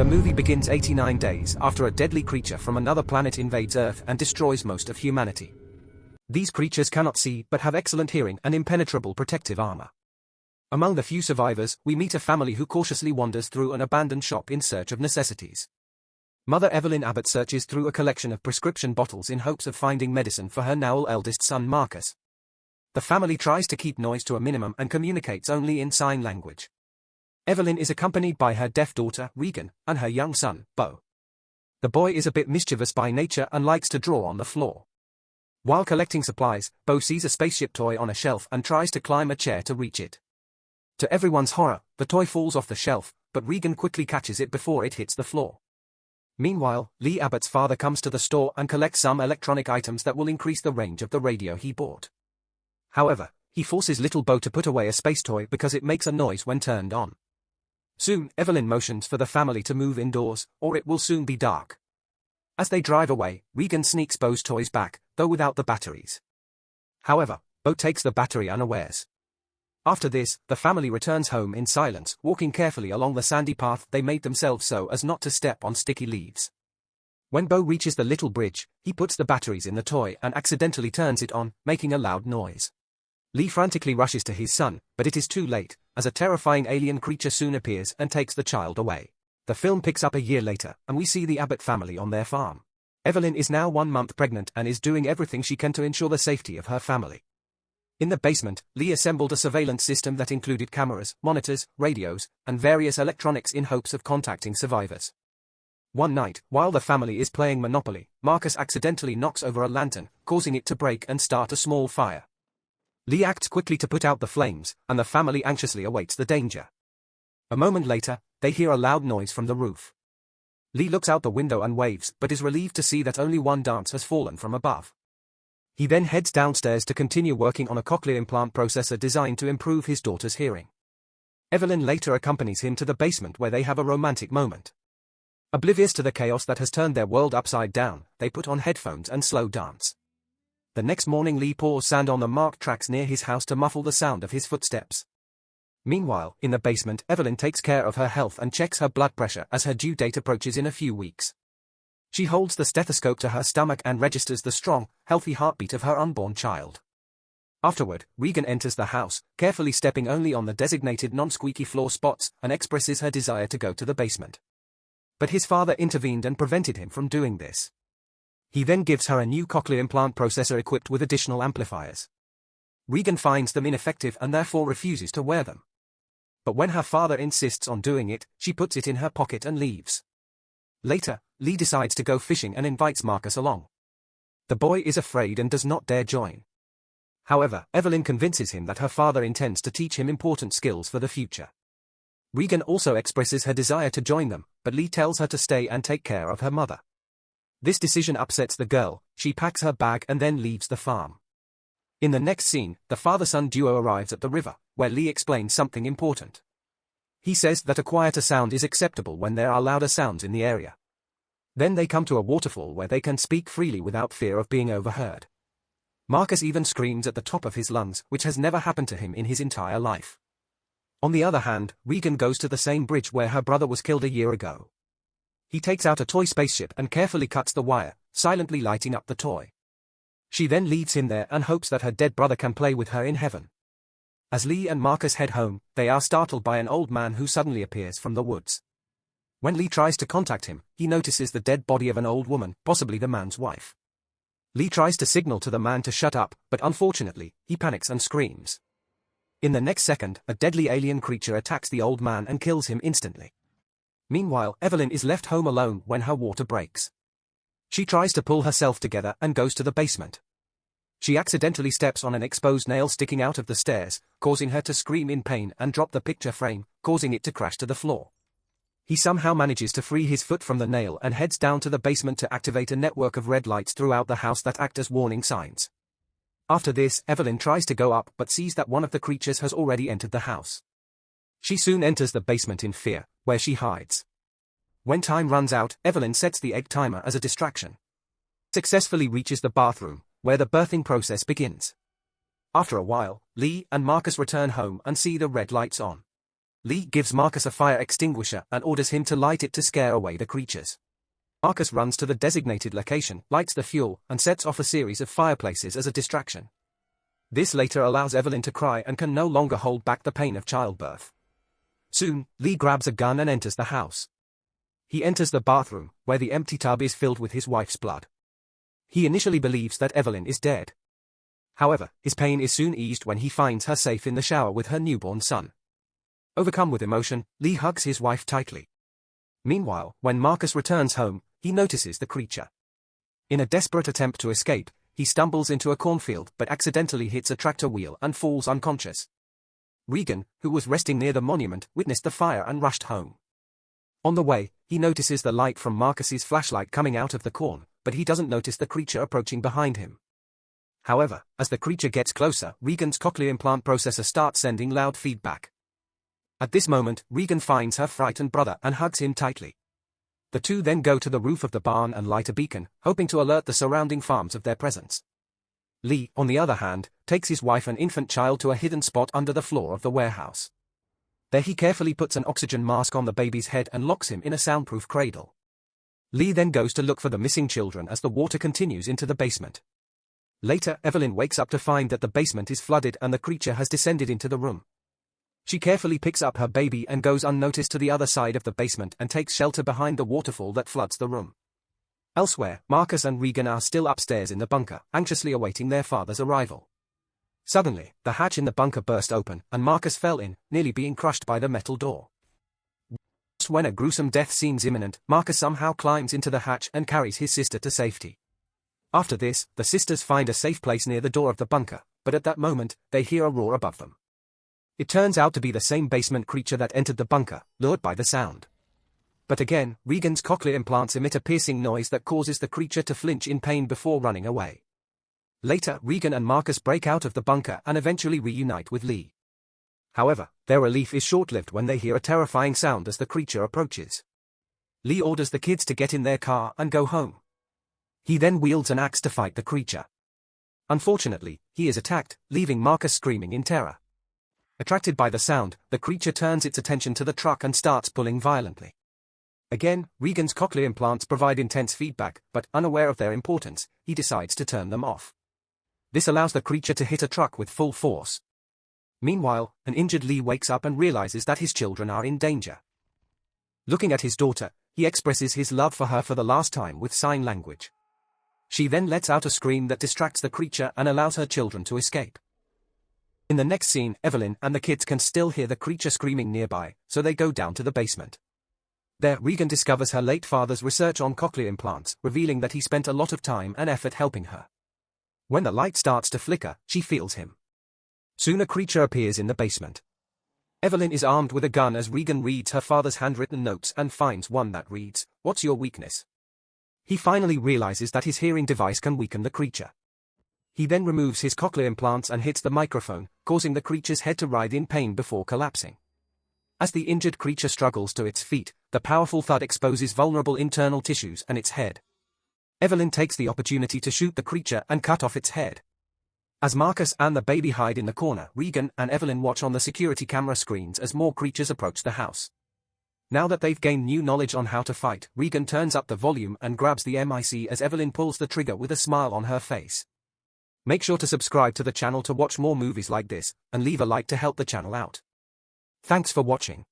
The movie begins 89 days after a deadly creature from another planet invades Earth and destroys most of humanity. These creatures cannot see but have excellent hearing and impenetrable protective armor. Among the few survivors, we meet a family who cautiously wanders through an abandoned shop in search of necessities. Mother Evelyn Abbott searches through a collection of prescription bottles in hopes of finding medicine for her now eldest son Marcus. The family tries to keep noise to a minimum and communicates only in sign language. Evelyn is accompanied by her deaf daughter, Regan, and her young son, Beau. The boy is a bit mischievous by nature and likes to draw on the floor. While collecting supplies, Beau sees a spaceship toy on a shelf and tries to climb a chair to reach it. To everyone's horror, the toy falls off the shelf, but Regan quickly catches it before it hits the floor. Meanwhile, Lee Abbott's father comes to the store and collects some electronic items that will increase the range of the radio he bought. However, he forces little Beau to put away a space toy because it makes a noise when turned on. Soon, Evelyn motions for the family to move indoors, or it will soon be dark. As they drive away, Regan sneaks Beau's toys back, though without the batteries. However, Beau takes the battery unawares. After this, the family returns home in silence, walking carefully along the sandy path they made themselves so as not to step on sticky leaves. When Beau reaches the little bridge, he puts the batteries in the toy and accidentally turns it on, making a loud noise. Lee frantically rushes to his son, but it is too late, as a terrifying alien creature soon appears and takes the child away. The film picks up a year later, and we see the Abbott family on their farm. Evelyn is now 1 month pregnant and is doing everything she can to ensure the safety of her family. In the basement, Lee assembled a surveillance system that included cameras, monitors, radios, and various electronics in hopes of contacting survivors. One night, while the family is playing Monopoly, Marcus accidentally knocks over a lantern, causing it to break and start a small fire. Lee acts quickly to put out the flames, and the family anxiously awaits the danger. A moment later, they hear a loud noise from the roof. Lee looks out the window and waves, but is relieved to see that only one dance has fallen from above. He then heads downstairs to continue working on a cochlear implant processor designed to improve his daughter's hearing. Evelyn later accompanies him to the basement where they have a romantic moment. Oblivious to the chaos that has turned their world upside down, they put on headphones and slow dance. The next morning Lee pours sand on the marked tracks near his house to muffle the sound of his footsteps. Meanwhile, in the basement, Evelyn takes care of her health and checks her blood pressure as her due date approaches in a few weeks. She holds the stethoscope to her stomach and registers the strong, healthy heartbeat of her unborn child. Afterward, Regan enters the house, carefully stepping only on the designated non-squeaky floor spots, and expresses her desire to go to the basement. But his father intervened and prevented him from doing this. He then gives her a new cochlear implant processor equipped with additional amplifiers. Regan finds them ineffective and therefore refuses to wear them. But when her father insists on doing it, she puts it in her pocket and leaves. Later, Lee decides to go fishing and invites Marcus along. The boy is afraid and does not dare join. However, Evelyn convinces him that her father intends to teach him important skills for the future. Regan also expresses her desire to join them, but Lee tells her to stay and take care of her mother. This decision upsets the girl. She packs her bag and then leaves the farm. In the next scene, the father-son duo arrives at the river, where Lee explains something important. He says that a quieter sound is acceptable when there are louder sounds in the area. Then they come to a waterfall where they can speak freely without fear of being overheard. Marcus even screams at the top of his lungs, which has never happened to him in his entire life. On the other hand, Regan goes to the same bridge where her brother was killed a year ago. He takes out a toy spaceship and carefully cuts the wire, silently lighting up the toy. She then leaves him there and hopes that her dead brother can play with her in heaven. As Lee and Marcus head home, they are startled by an old man who suddenly appears from the woods. When Lee tries to contact him, he notices the dead body of an old woman, possibly the man's wife. Lee tries to signal to the man to shut up, but unfortunately, he panics and screams. In the next second, a deadly alien creature attacks the old man and kills him instantly. Meanwhile, Evelyn is left home alone when her water breaks. She tries to pull herself together and goes to the basement. She accidentally steps on an exposed nail sticking out of the stairs, causing her to scream in pain and drop the picture frame, causing it to crash to the floor. He somehow manages to free his foot from the nail and heads down to the basement to activate a network of red lights throughout the house that act as warning signs. After this, Evelyn tries to go up but sees that one of the creatures has already entered the house. She soon enters the basement in fear, where she hides. When time runs out, Evelyn sets the egg timer as a distraction. Successfully reaches the bathroom, where the birthing process begins. After a while, Lee and Marcus return home and see the red lights on. Lee gives Marcus a fire extinguisher and orders him to light it to scare away the creatures. Marcus runs to the designated location, lights the fuel, and sets off a series of fireplaces as a distraction. This later allows Evelyn to cry and can no longer hold back the pain of childbirth. Soon, Lee grabs a gun and enters the house. He enters the bathroom, where the empty tub is filled with his wife's blood. He initially believes that Evelyn is dead. However, his pain is soon eased when he finds her safe in the shower with her newborn son. Overcome with emotion, Lee hugs his wife tightly. Meanwhile, when Marcus returns home, he notices the creature. In a desperate attempt to escape, he stumbles into a cornfield but accidentally hits a tractor wheel and falls unconscious. Regan, who was resting near the monument, witnessed the fire and rushed home. On the way, he notices the light from Marcus's flashlight coming out of the corn, but he doesn't notice the creature approaching behind him. However, as the creature gets closer, Regan's cochlear implant processor starts sending loud feedback. At this moment, Regan finds her frightened brother and hugs him tightly. The two then go to the roof of the barn and light a beacon, hoping to alert the surrounding farms of their presence. Lee, on the other hand, takes his wife and infant child to a hidden spot under the floor of the warehouse. There he carefully puts an oxygen mask on the baby's head and locks him in a soundproof cradle. Lee then goes to look for the missing children as the water continues into the basement. Later, Evelyn wakes up to find that the basement is flooded and the creature has descended into the room. She carefully picks up her baby and goes unnoticed to the other side of the basement and takes shelter behind the waterfall that floods the room. Elsewhere, Marcus and Regan are still upstairs in the bunker, anxiously awaiting their father's arrival. Suddenly, the hatch in the bunker burst open, and Marcus fell in, nearly being crushed by the metal door. Just when a gruesome death seems imminent, Marcus somehow climbs into the hatch and carries his sister to safety. After this, the sisters find a safe place near the door of the bunker, but at that moment, they hear a roar above them. It turns out to be the same basement creature that entered the bunker, lured by the sound. But again, Regan's cochlear implants emit a piercing noise that causes the creature to flinch in pain before running away. Later, Regan and Marcus break out of the bunker and eventually reunite with Lee. However, their relief is short-lived when they hear a terrifying sound as the creature approaches. Lee orders the kids to get in their car and go home. He then wields an axe to fight the creature. Unfortunately, he is attacked, leaving Marcus screaming in terror. Attracted by the sound, the creature turns its attention to the truck and starts pulling violently. Again, Regan's cochlear implants provide intense feedback, but unaware of their importance, he decides to turn them off. This allows the creature to hit a truck with full force. Meanwhile, an injured Lee wakes up and realizes that his children are in danger. Looking at his daughter, he expresses his love for her for the last time with sign language. She then lets out a scream that distracts the creature and allows her children to escape. In the next scene, Evelyn and the kids can still hear the creature screaming nearby, so they go down to the basement. There, Regan discovers her late father's research on cochlear implants, revealing that he spent a lot of time and effort helping her. When the light starts to flicker, she feels him. Soon a creature appears in the basement. Evelyn is armed with a gun as Regan reads her father's handwritten notes and finds one that reads, "What's your weakness?" He finally realizes that his hearing device can weaken the creature. He then removes his cochlear implants and hits the microphone, causing the creature's head to writhe in pain before collapsing. As the injured creature struggles to its feet, the powerful thud exposes vulnerable internal tissues and its head. Evelyn takes the opportunity to shoot the creature and cut off its head. As Marcus and the baby hide in the corner, Regan and Evelyn watch on the security camera screens as more creatures approach the house. Now that they've gained new knowledge on how to fight, Regan turns up the volume and grabs the mic as Evelyn pulls the trigger with a smile on her face. Make sure to subscribe to the channel to watch more movies like this, and leave a like to help the channel out. Thanks for watching.